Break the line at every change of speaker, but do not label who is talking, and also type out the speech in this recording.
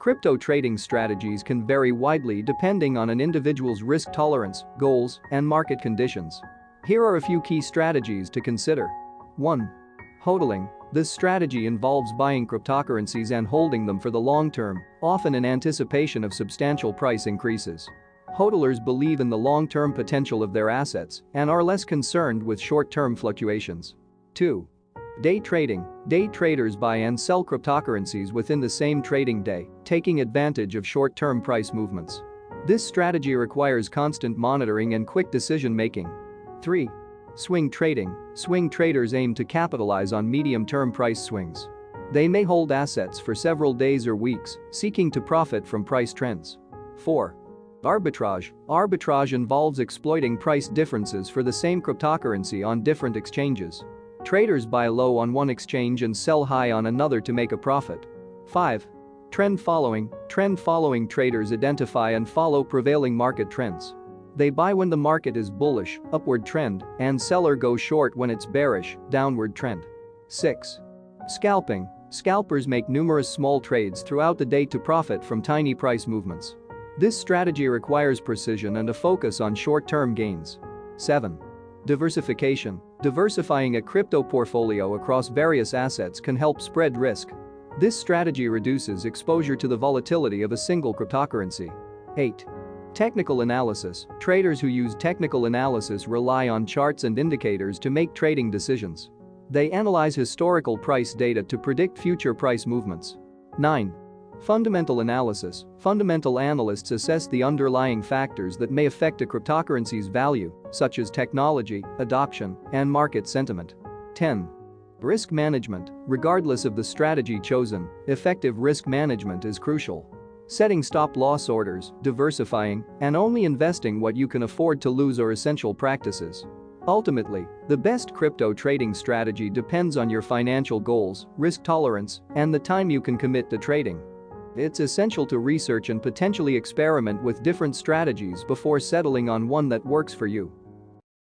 Crypto trading strategies can vary widely depending on an individual's risk tolerance, goals, and market conditions. Here are a few key strategies to consider. 1. HODLing. This strategy involves buying cryptocurrencies and holding them for the long term, often in anticipation of substantial price increases. HODLers believe in the long-term potential of their assets and are less concerned with short-term fluctuations. 2. Day trading. Day traders buy and sell cryptocurrencies within the same trading day, taking advantage of short-term price movements. This strategy requires constant monitoring and quick decision-making. 3. Swing trading. Swing traders aim to capitalize on medium-term price swings. They may hold assets for several days or weeks, seeking to profit from price trends. 4. Arbitrage. Arbitrage involves exploiting price differences for the same cryptocurrency on different exchanges. Traders buy low on one exchange and sell high on another to make a profit. 5. Trend following. Trend following traders identify and follow prevailing market trends. They buy when the market is bullish, upward trend, and sell or go short when it's bearish, downward trend. 6. Scalping. Scalpers make numerous small trades throughout the day to profit from tiny price movements. This strategy requires precision and a focus on short-term gains. 7. Diversification. Diversifying a crypto portfolio across various assets can help spread risk. This strategy reduces exposure to the volatility of a single cryptocurrency. 8. Technical analysis. Traders who use technical analysis rely on charts and indicators to make trading decisions. They analyze historical price data to predict future price movements. 9. Fundamental analysis. Fundamental analysts assess the underlying factors that may affect a cryptocurrency's value, such as technology, adoption, and market sentiment. 10. Risk management. Regardless of the strategy chosen, effective risk management is crucial. Setting stop-loss orders, diversifying, and only investing what you can afford to lose are essential practices. Ultimately, the best crypto trading strategy depends on your financial goals, risk tolerance, and the time you can commit to trading. It's essential to research and potentially experiment with different strategies before settling on one that works for you.